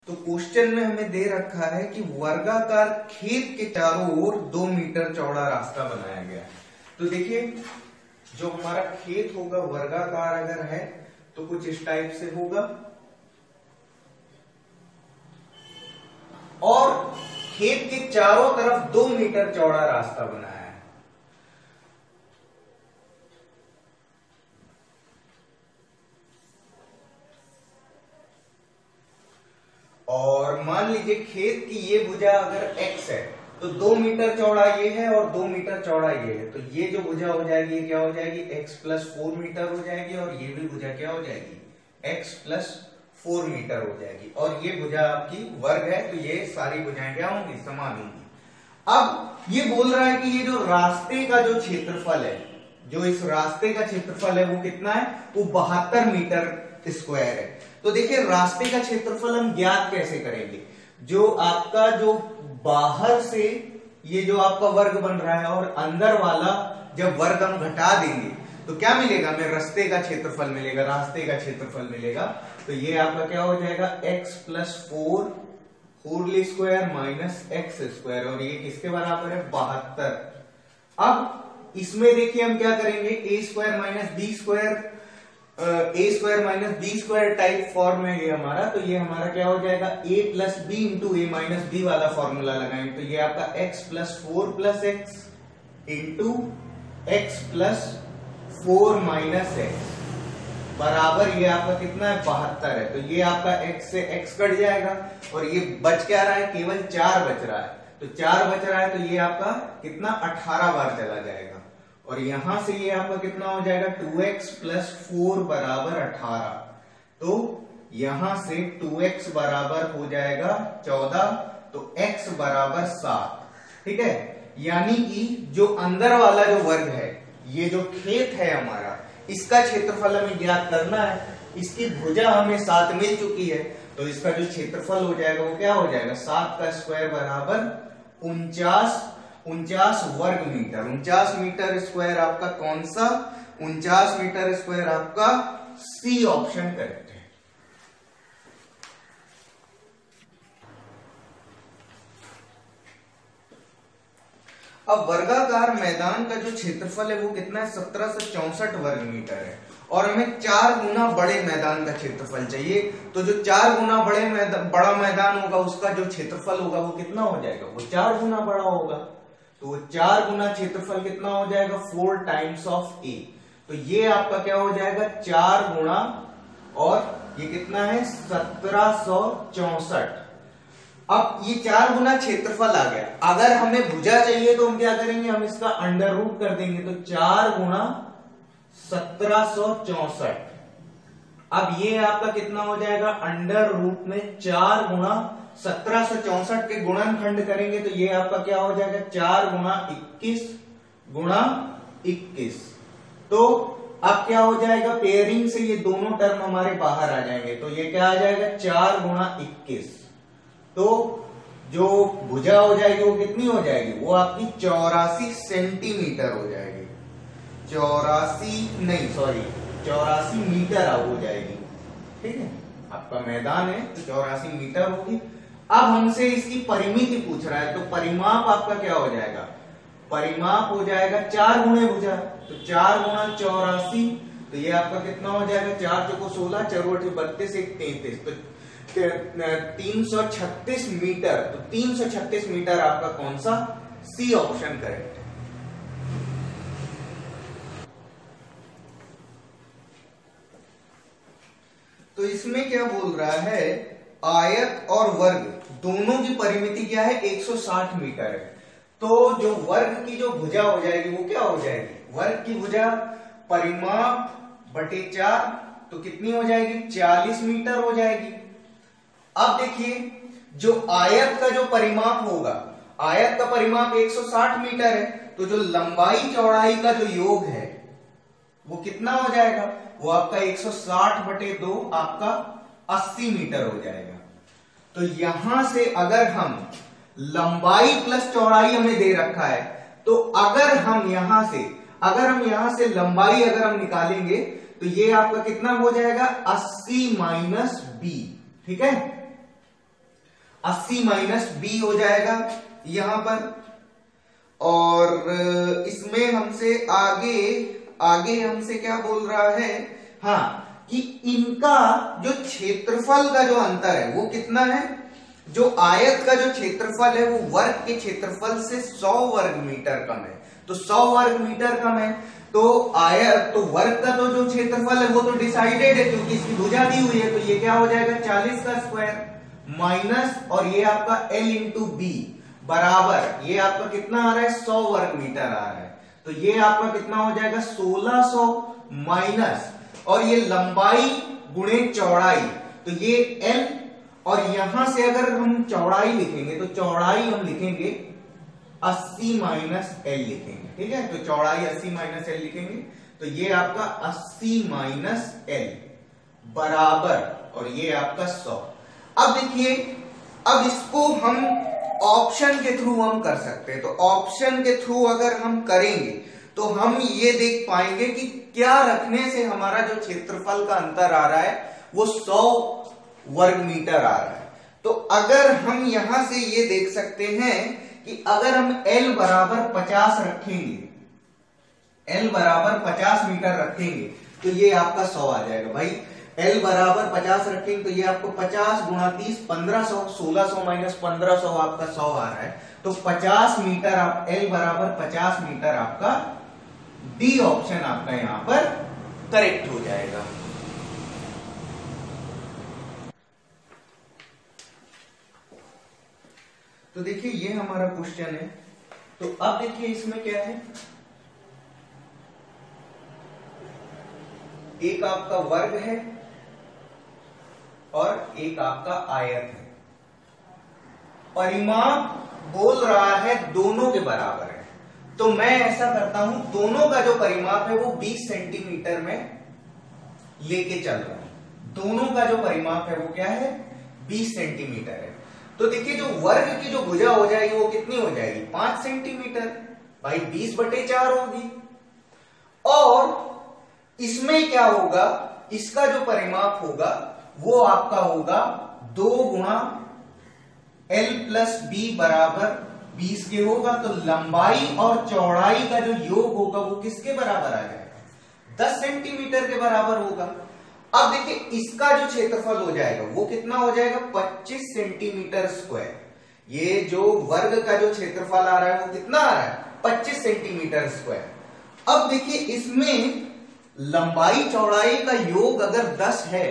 तो क्वेश्चन में हमें दे रखा है कि वर्गाकार खेत के चारों ओर 2 मीटर चौड़ा रास्ता बनाया गया। तो देखिए जो हमारा खेत होगा वर्गाकार अगर है तो कुछ इस टाइप से होगा, और खेत के चारों तरफ 2 मीटर चौड़ा रास्ता बनाया है। और मान लीजिए खेत की ये भुजा अगर x है तो 2 मीटर चौड़ा ये है और 2 मीटर चौड़ा ये है, तो ये जो भुजा हो जाएगी ये क्या हो जाएगी x प्लस 4 मीटर हो जाएगी, और ये भी भुजा क्या हो जाएगी x प्लस 4 मीटर हो जाएगी, और ये भुजा आपकी वर्ग है तो ये सारी भुजाएं क्या होंगी, समान होंगी। अब ये बोल रहा है कि ये जो रास्ते का जो क्षेत्रफल है, जो इस रास्ते का क्षेत्रफल है वो कितना है, वो 72 मीटर स्क्वायर है। तो देखिए रास्ते का क्षेत्रफल हम ज्ञात कैसे करेंगे, जो आपका जो बाहर से ये जो आपका वर्ग बन रहा है और अंदर वाला जब वर्ग हम घटा देंगे तो क्या मिलेगा, हमें रास्ते का क्षेत्रफल मिलेगा, रास्ते का क्षेत्रफल मिलेगा। तो ये आपका क्या हो जाएगा x plus 4 whole square minus x square, और ये किसके बराबर है, 72। अब इसमें देखिए हम क्या करेंगे, a square minus b square, a square minus b square type form है ये हमारा, तो ये हमारा क्या हो जाएगा a plus b into a minus b वाला फॉर्मूला लगाएंगे, तो ये आपका x plus 4 plus x into x plus 4 minus x बराबर ये आपका कितना है, 72 है। तो ये आपका x से x कट जाएगा और ये बच क्या रहा है, केवल 4 बच रहा है, तो 4 बच रहा है तो ये आपका कितना 18 बार चला जाएगा, और यहां से ये आपका कितना हो जाएगा 2x प्लस 4 बराबर 18, तो यहां से 2x बराबर हो जाएगा 14, तो x बराबर 7। ठीक है, यानी कि जो अंदर वाला जो वर्ग है, ये जो खेत है हमारा, इसका क्षेत्रफल हमें ज्ञात करना है। इसकी भुजा हमें 7 मिल चुकी है, तो इसका जो क्षेत्रफल हो जाएगा वो क्या हो जाएगा, 7 का स्क्वायर बराबर 49 वर्ग मीटर। 49 मीटर स्क्वायर आपका कौन सा, 49 मीटर स्क्वायर आपका सी ऑप्शन करेक्ट है। अब वर्गाकार मैदान का जो क्षेत्रफल है वो कितना है, 1764 वर्ग मीटर है, और हमें 4 गुना बड़े मैदान का क्षेत्रफल चाहिए। तो जो 4 गुना बड़ा मैदान होगा उसका जो क्षेत्रफल होगा वो कितना हो जाएगा, वो 4 गुना बड़ा होगा, तो 4 गुना क्षेत्रफल कितना हो जाएगा, 4 टाइम्स ऑफ ए। तो ये आपका क्या हो जाएगा 4 गुना, और ये कितना है 1764। अब ये 4 गुना क्षेत्रफल आ गया, अगर हमें भुजा चाहिए तो हम क्या करेंगे, हम इसका अंडर रूट कर देंगे, तो 4 गुना 1764। अब ये आपका कितना हो जाएगा, अंडर रूट में 4 गुना 1764 के गुणनखंड करेंगे तो ये आपका क्या हो जाएगा 4 गुना 21 गुणा 21। तो अब क्या हो जाएगा, पेयरिंग से ये दोनों टर्म हमारे बाहर आ जाएंगे, तो ये क्या आ जाएगा 4 गुना 21। तो जो भुजा हो जाएगी वो कितनी हो जाएगी, वो आपकी 84 सेंटीमीटर हो जाएगी, 84 मीटर हो जाएगी। ठीक है, आपका मैदान है तो 84 मीटर होगी। अब हमसे इसकी परिमिति पूछ रहा है, तो परिमाप आपका क्या हो जाएगा, परिमाप हो जाएगा 4 गुणे भुजा, तो 4 गुणा 84, तो ये आपका कितना हो जाएगा, 4 चौको 16, 4 8 32, 1 33, तो 336 मीटर। तो 336 मीटर आपका कौन सा, सी ऑप्शन करेक्ट है। तो इसमें क्या बोल रहा है, आयत और वर्ग दोनों की परिमिति क्या है, 160 मीटर है। तो जो वर्ग की जो भुजा हो जाएगी वो क्या हो जाएगी, वर्ग की भुजा परिमाप बटे 4, तो कितनी हो जाएगी 40 मीटर हो जाएगी। अब देखिए जो आयत का जो परिमाप होगा, आयत का परिमाप 160 मीटर है, तो जो लंबाई चौड़ाई का जो योग है वो कितना हो जाएगा, वो आपका 160 बटे 2 आपका 80 मीटर हो जाएगा। तो यहां से अगर हम लंबाई प्लस चौड़ाई हमें दे रखा है, तो अगर हम यहां से लंबाई अगर हम निकालेंगे तो ये आपका कितना हो जाएगा 80 माइनस बी। ठीक है, 80 माइनस बी हो जाएगा यहां पर। और इसमें हमसे आगे हमसे क्या बोल रहा है, हाँ, कि इनका जो क्षेत्रफल का जो अंतर है वो कितना है। जो आयत का जो क्षेत्रफल है वो वर्ग के क्षेत्रफल से 100 वर्ग मीटर कम है। तो 100 वर्ग मीटर कम है तो आयत, तो वर्ग का तो जो क्षेत्रफल है वो तो डिसाइडेड है क्योंकि इसकी भुजा दी हुई है। तो ये क्या हो जाएगा 40 का स्क्वायर माइनस, और ये आपका L इंटू बी बराबर, ये आपका कितना आ रहा है 100 वर्ग मीटर आ रहा है। तो ये आपका कितना हो जाएगा 1600 माइनस, और ये लंबाई गुणे चौड़ाई, तो ये L, और यहां से अगर हम चौड़ाई लिखेंगे तो चौड़ाई हम लिखेंगे 80 माइनस L लिखेंगे, ठीक है। तो चौड़ाई 80 माइनस L लिखेंगे, तो ये आपका 80 माइनस L बराबर, और ये आपका 100। अब देखिए, अब इसको हम ऑप्शन के थ्रू हम कर सकते हैं। तो ऑप्शन के थ्रू अगर हम करेंगे तो हम ये देख पाएंगे कि क्या रखने से हमारा जो क्षेत्रफल का अंतर आ रहा है वो 100 वर्ग मीटर आ रहा है। तो अगर हम यहां से ये देख सकते हैं कि अगर हम L बराबर 50 रखेंगे, L बराबर 50 मीटर रखेंगे तो ये आपका 100 आ जाएगा भाई। L बराबर 50 रखेंगे तो ये आपको 50 गुणा 30 1500, 1600 माइनस 1500 आपका 100 आ रहा है। तो 50 मीटर, आप L बराबर 50 मीटर, आपका डी ऑप्शन आपका यहां पर करेक्ट हो जाएगा। तो देखिए ये हमारा क्वेश्चन है। तो अब देखिए इसमें क्या है, एक आपका वर्ग है और एक आपका आयत है। परिमाप बोल रहा है दोनों के बराबर है। तो मैं ऐसा करता हूं, दोनों का जो परिमाप है वो 20 सेंटीमीटर में लेके चल रहा हूं। दोनों का जो परिमाप है वो क्या है 20 सेंटीमीटर है। तो देखिए जो वर्ग की जो भुजा हो जाएगी वो कितनी हो जाएगी 5 सेंटीमीटर भाई, 20/4 होगी। और इसमें क्या होगा, इसका जो परिमाप होगा वो आपका होगा 2 गुणा L प्लस बी बराबर 20 के होगा। तो लंबाई और चौड़ाई का जो योग होगा वो किसके बराबर आ जाएगा 10 सेंटीमीटर के बराबर होगा। अब देखिए इसका जो क्षेत्रफल हो जाएगा वो कितना हो जाएगा 25 सेंटीमीटर स्क्वायर। ये जो वर्ग का जो क्षेत्रफल आ रहा है वो कितना आ रहा है 25 सेंटीमीटर स्क्वायर। अब देखिए इसमें लंबाई चौड़ाई का योग अगर 10 है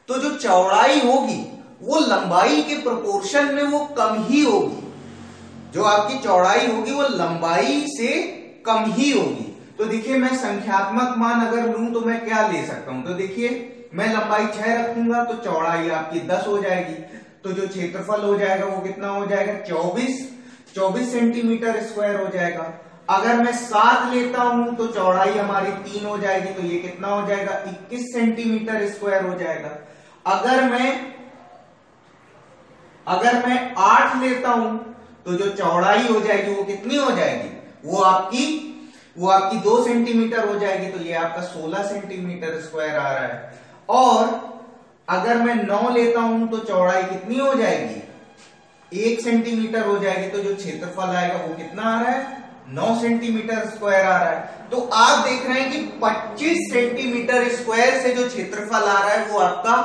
तो जो चौड़ाई होगी वो लंबाई के प्रोपोर्शन में वो कम ही होगी। जो आपकी चौड़ाई होगी वो लंबाई से कम ही होगी। तो देखिए मैं संख्यात्मक मान अगर लूं तो मैं क्या ले सकता हूं, तो देखिए मैं लंबाई 6 रखूंगा तो चौड़ाई आपकी 10 हो जाएगी। तो जो क्षेत्रफल हो जाएगा वो कितना हो जाएगा 24 सेंटीमीटर स्क्वायर हो जाएगा। अगर मैं 7 लेता हूं तो चौड़ाई हमारी 3 हो जाएगी, तो ये कितना हो जाएगा 21 सेंटीमीटर स्क्वायर हो जाएगा। अगर मैं 8 लेता हूं तो जो चौड़ाई हो जाएगी वो कितनी हो जाएगी, वो आपकी 2 सेंटीमीटर हो जाएगी। तो ये आपका 16 सेंटीमीटर स्क्वायर आ रहा है। और अगर मैं 9 लेता हूं तो चौड़ाई कितनी हो जाएगी 1 सेंटीमीटर हो जाएगी। तो जो क्षेत्रफल आएगा वो कितना आ रहा है 9 सेंटीमीटर स्क्वायर आ रहा है। तो आप देख रहे हैं कि 25 सेंटीमीटर स्क्वायर से जो क्षेत्रफल आ रहा है वो आपका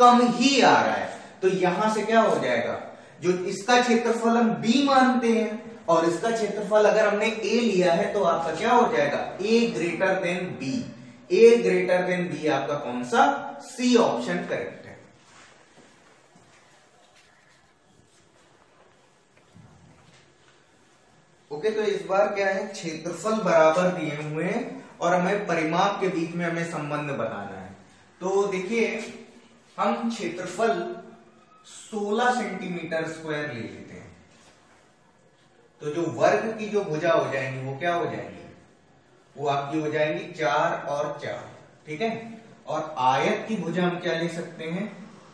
कम ही आ रहा है। तो यहां से क्या हो जाएगा, जो इसका क्षेत्रफल हम B मानते हैं और इसका क्षेत्रफल अगर हमने A लिया है तो आपका क्या हो जाएगा A greater than B। A greater than B आपका कौन सा C ऑप्शन करेक्ट है। ओके, तो इस बार क्या है क्षेत्रफल बराबर दिए हुए हैं और हमें परिमाप के बीच में हमें संबंध बताना है। तो देखिए हम क्षेत्रफल 16 सेंटीमीटर स्क्वायर ले लेते हैं। तो जो वर्ग की जो भुजा हो जाएंगी वो क्या हो जाएंगी, वो आपकी हो जाएंगी 4 और 4, ठीक है। और आयत की भुजा हम क्या ले सकते हैं,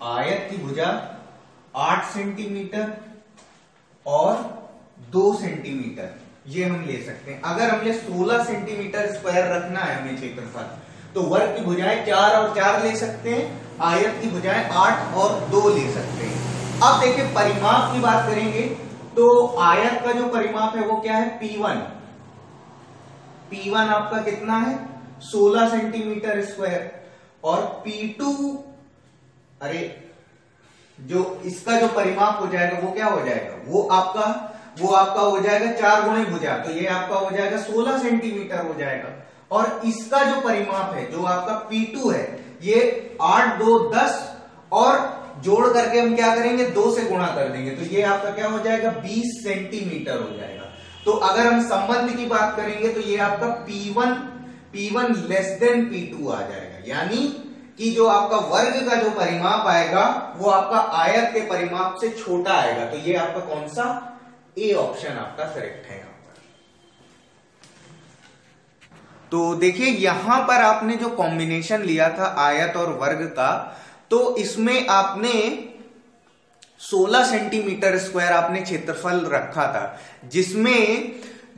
आयत की भुजा 8 सेंटीमीटर और 2 सेंटीमीटर ये हम ले सकते हैं। अगर हमने 16 सेंटीमीटर स्क्वायर रखना है हमें क्षेत्रफल, तो वर्ग की भुजाएं 4 और 4 ले सकते हैं, आयत की भुजाएं 8 और 2 ले सकते हैं। अब देखिए परिमाप की बात करेंगे तो आयत का जो परिमाप है वो क्या है, P1। P1 आपका कितना है, 16 सेंटीमीटर स्क्वायर। और P2, अरे जो इसका जो परिमाप हो जाएगा वो क्या हो जाएगा, वो आपका हो जाएगा 4 गुणे भुजा, तो ये आपका हो जाएगा 16 सेंटीमीटर हो जाएगा। और इसका जो परिमाप है जो आपका P2 है, ये 8 2 10 और जोड़ करके हम क्या करेंगे, 2 से गुणा कर देंगे, तो ये आपका क्या हो जाएगा, 20 सेंटीमीटर हो जाएगा। तो अगर हम संबंध की बात करेंगे तो ये आपका P1 लेस देन P2 आ जाएगा, यानी कि जो आपका वर्ग का जो परिमाप आएगा वो आपका आयत के परिमाप से छोटा आएगा। तो ये आपका कौन सा, ए ऑप्शन आपका करेक्ट है। तो देखिए यहां पर आपने जो कॉम्बिनेशन लिया था आयत और वर्ग का, तो इसमें आपने 16 सेंटीमीटर स्क्वायर आपने क्षेत्रफल रखा था, जिसमें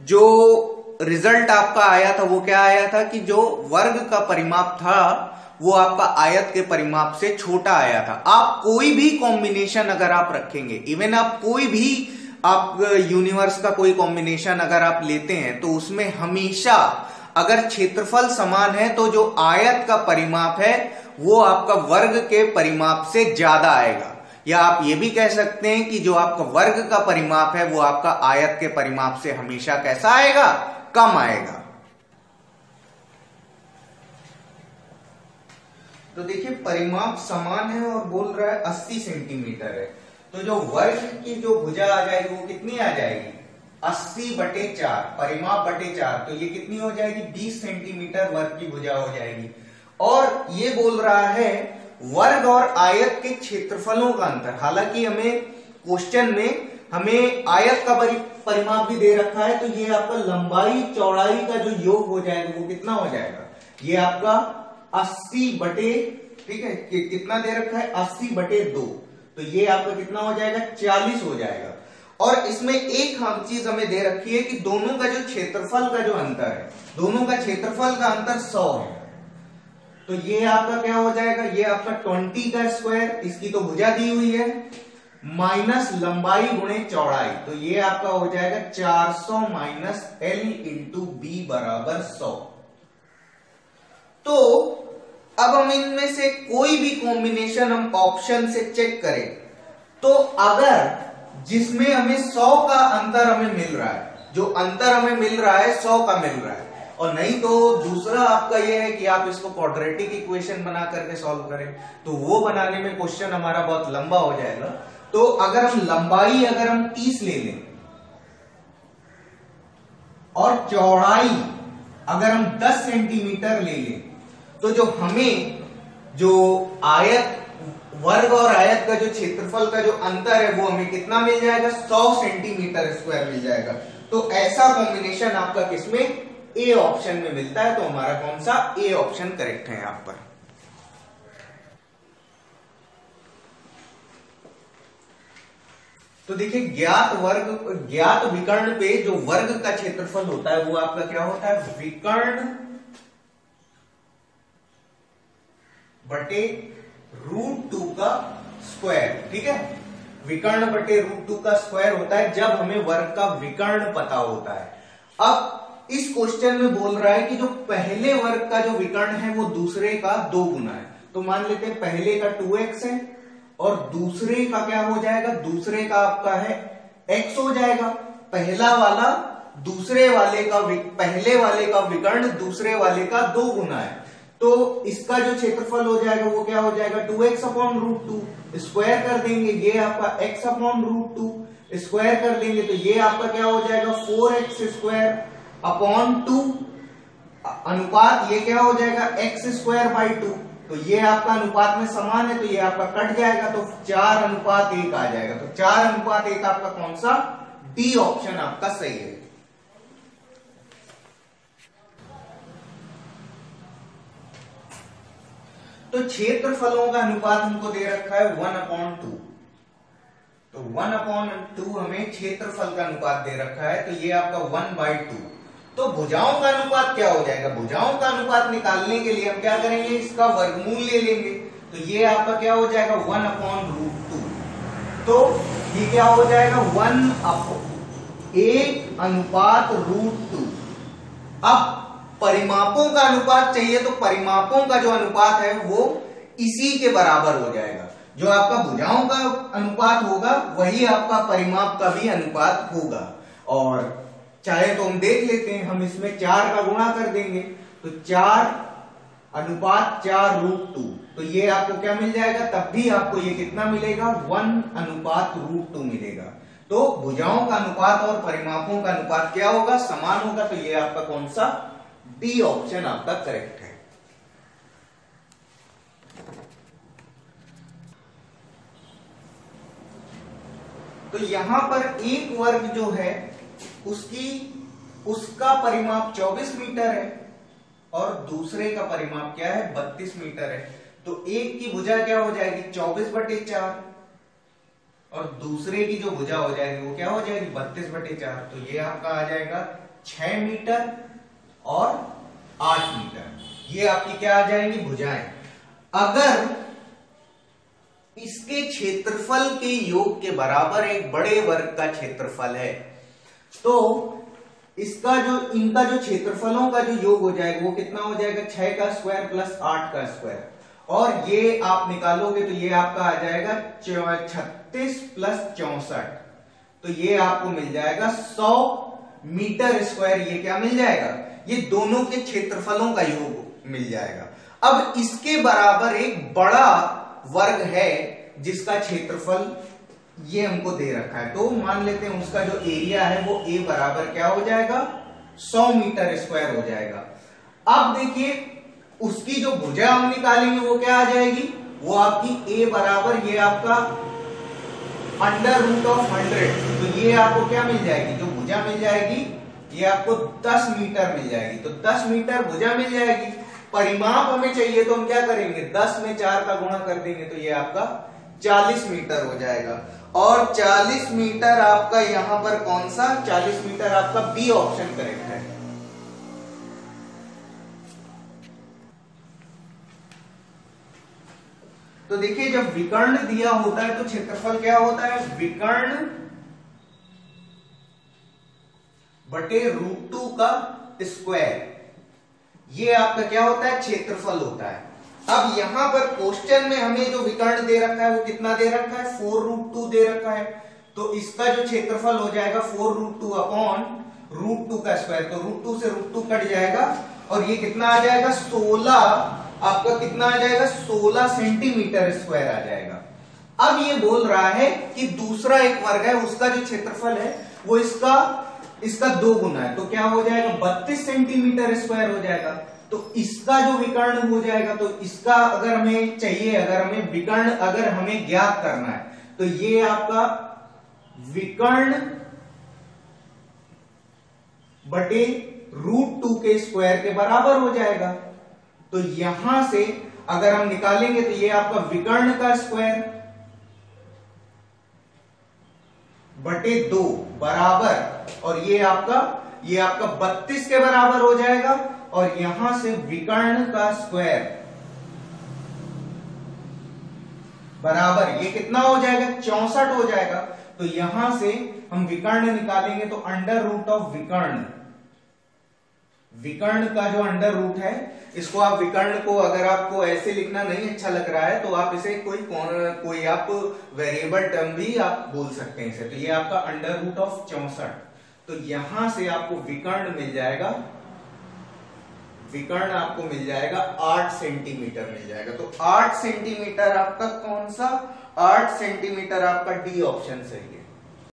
जो रिजल्ट आपका आया था वो क्या आया था कि जो वर्ग का परिमाप था वो आपका आयत के परिमाप से छोटा आया था। आप कोई भी कॉम्बिनेशन अगर आप रखेंगे, इवन आप कोई भी आप यूनिवर्स का कोई कॉम्बिनेशन अगर आप लेते हैं, तो उसमें हमेशा अगर क्षेत्रफल समान है तो जो आयत का परिमाप है वो आपका वर्ग के परिमाप से ज्यादा आएगा। या आप ये भी कह सकते हैं कि जो आपका वर्ग का परिमाप है वो आपका आयत के परिमाप से हमेशा कैसा आएगा, कम आएगा। तो देखिए परिमाप समान है और बोल रहा है 80 सेंटीमीटर है, तो जो वर्ग की जो भुजा आ जाएगी वो कितनी आ जाएगी, 80/4, परिमाप बटे 4, तो ये कितनी हो जाएगी, 20 सेंटीमीटर वर्ग की भुजा हो जाएगी। और ये बोल रहा है वर्ग और आयत के क्षेत्रफलों का अंतर। हालांकि हमें क्वेश्चन में हमें आयत का परिमाप भी दे रखा है, तो ये आपका लंबाई चौड़ाई का जो योग हो जाएगा वो कितना हो जाएगा, ये आपका 80 ठीक है, कितना दे रखा है, 80/2, तो ये आपका कितना हो जाएगा, 40 हो जाएगा। और इसमें एक हम चीज हमें दे रखी है कि दोनों का जो क्षेत्रफल का जो अंतर है, दोनों का क्षेत्रफल का अंतर 100 है, तो ये आपका क्या हो जाएगा, ये आपका 20 का स्क्वायर, इसकी तो भुजा दी हुई है, माइनस लंबाई गुणे चौड़ाई, तो ये आपका हो जाएगा 400 माइनस L इंटू बी बराबर 100। तो अब हम इनमें से कोई भी कॉम्बिनेशन हम ऑप्शन से चेक करें, तो अगर जिसमें हमें 100 का अंतर हमें मिल रहा है, जो अंतर हमें मिल रहा है 100 का मिल रहा है, और नहीं तो दूसरा आपका ये है कि आप इसको क्वाड्रेटिक इक्वेशन बना करके सॉल्व करें, तो वो बनाने में क्वेश्चन हमारा बहुत लंबा हो जाएगा। तो अगर हम लंबाई अगर हम 30 ले लें और चौड़ाई अगर हम 10 सेंटीमीटर ले लें, तो जो हमें जो आयत वर्ग और आयत का जो क्षेत्रफल का जो अंतर है वो हमें कितना मिल जाएगा, 100 सेंटीमीटर स्क्वायर मिल जाएगा। तो ऐसा कॉम्बिनेशन आपका किसमें, ए ऑप्शन में मिलता है। तो हमारा कौन सा, ए ऑप्शन करेक्ट है यहां पर। तो देखिए ज्ञात विकर्ण पे जो वर्ग का क्षेत्रफल होता है वो आपका क्या होता है, विकर्ण बटे √2 का स्क्वायर। ठीक है, विकर्ण बटे √2 का स्क्वायर होता है जब हमें वर्ग का विकर्ण पता होता है। अब इस क्वेश्चन में बोल रहा है कि जो पहले वर्ग का जो विकर्ण है वो दूसरे का 2 गुना है। तो मान लेते हैं पहले का 2x है और दूसरे का क्या हो जाएगा, दूसरे का आपका है x हो जाएगा। पहला वाला दूसरे वाले का पहले वाले का विकर्ण दूसरे वाले का 2 गुना है, तो इसका जो क्षेत्रफल हो जाएगा वो क्या हो जाएगा, 2x/√2 स्क्वायर कर देंगे, ये आपका x/√2 स्क्वायर कर देंगे, तो ये आपका क्या हो जाएगा 4x²/2 अनुपात ये क्या हो जाएगा x²/2। तो ये आपका अनुपात में समान है, तो ये आपका कट जाएगा, तो 4:1 आ जाएगा। तो 4:1 आपका कौन सा, डी ऑप्शन आपका सही है। तो क्षेत्रफलों का अनुपात हमको दे रखा है 1/2, तो 1/2 हमें क्षेत्रफल का अनुपात दे रखा है, तो ये आपका 1/2। तो भुजाओं का अनुपात क्या हो जाएगा, भुजाओं का अनुपात निकालने के लिए हम क्या करेंगे, इसका वर्गमूल ले लेंगे, तो ये आपका क्या हो जाएगा 1/√2। तो ये क्या हो जाएगा 1/1/√2। अब परिमापों का अनुपात चाहिए तो परिमापों का जो अनुपात है वो इसी के बराबर हो जाएगा। जो आपका भुजाओं का अनुपात होगा वही आपका परिमाप का भी अनुपात होगा। और चाहे तो हम देख लेते हैं, हम इसमें 4 का गुणा कर देंगे तो 4/4√2। तो ये आपको क्या मिल जाएगा, तब भी आपको ये कितना मिलेगा 1/√2 मिलेगा। तो भुजाओं का अनुपात और परिमापों का अनुपात क्या होगा, समान होगा। तो ये आपका कौन सा, डी ऑप्शन आपका करेक्ट है। तो यहां पर एक वर्ग जो है उसका परिमाप 24 मीटर है और दूसरे का परिमाप क्या है 32 मीटर है। तो एक की भुजा क्या हो जाएगी 24/4 और दूसरे की जो भुजा हो जाएगी वो क्या हो जाएगी 32/4। तो ये आपका आ जाएगा 6 मीटर और 8 मीटर। ये आपकी क्या आ जाएंगी भुजाएं। अगर इसके क्षेत्रफल के योग के बराबर एक बड़े वर्ग का क्षेत्रफल है तो इनका जो क्षेत्रफलों का जो योग हो जाएगा वो कितना हो जाएगा 6 का स्क्वायर प्लस 8 का स्क्वायर। और ये आप निकालोगे तो ये आपका आ जाएगा 36 प्लस 64। तो ये आपको मिल जाएगा 100 मीटर स्क्वायर। ये क्या मिल जाएगा, ये दोनों के क्षेत्रफलों का योग मिल जाएगा। अब इसके बराबर एक बड़ा वर्ग है जिसका क्षेत्रफल ये हमको दे रखा है। तो मान लेते हैं उसका जो एरिया है वो ए बराबर क्या हो जाएगा 100 मीटर स्क्वायर हो जाएगा। अब देखिए उसकी जो भुजा हम निकालेंगे वो क्या आ जाएगी, वो आपकी ए बराबर ये आपका √100। तो ये आपको क्या मिल जाएगी, जो भुजा मिल जाएगी ये आपको 10 मीटर मिल जाएगी। तो 10 मीटर भुजा मिल जाएगी। परिमाप हमें चाहिए तो हम क्या करेंगे 10 में 4 का गुणा कर देंगे तो ये आपका 40 मीटर हो जाएगा। और 40 मीटर आपका यहां पर कौन सा, 40 मीटर आपका बी ऑप्शन करेक्ट है। तो देखिए जब विकर्ण दिया होता है तो क्षेत्रफल क्या होता है, विकर्ण बटे √2 का स्क्वायर। ये आपका क्या होता है, क्षेत्रफल होता है। अब यहां पर क्वेश्चन में हमें जो विकर्ण दे रखा है वो कितना दे रखा है 4√2 दे रखा है। तो इसका जो क्षेत्रफल हो जाएगा 4√2 अपॉन √2 का स्क्वायर। तो √2 से √2 कट जाएगा और ये कितना आ जाएगा 16, आपका कितना आ जाएगा 16 सेंटीमीटर स्क्वायर आ जाएगा। अब ये बोल रहा है कि दूसरा एक वर्ग है उसका जो क्षेत्रफल है वो इसका 2 गुना है। तो क्या हो जाएगा 32 सेंटीमीटर स्क्वायर हो जाएगा। तो इसका जो विकर्ण हो जाएगा, तो इसका अगर हमें चाहिए, अगर हमें विकर्ण अगर हमें ज्ञात करना है तो ये आपका विकर्ण बटे √2 के स्क्वायर के बराबर हो जाएगा। तो यहां से अगर हम निकालेंगे तो ये आपका विकर्ण का स्क्वायर बटे 2 बराबर, और ये आपका 32 के बराबर हो जाएगा। और यहां से विकर्ण का स्क्वायर बराबर ये कितना हो जाएगा 64 हो जाएगा। तो यहां से हम विकर्ण निकालेंगे तो √विकर्ण, विकर्ण का जो अंडर रूट है, इसको आप विकर्ण को अगर आपको ऐसे लिखना नहीं अच्छा लग रहा है तो आप इसे कोई आप वेरिएबल टर्म भी आप बोल सकते हैं इसे। तो ये आपका √64। तो यहां से आपको विकर्ण मिल जाएगा, विकर्ण आपको मिल जाएगा 8 सेंटीमीटर मिल जाएगा। तो 8 सेंटीमीटर आपका कौन सा, 8 सेंटीमीटर आपका डी ऑप्शन सही है।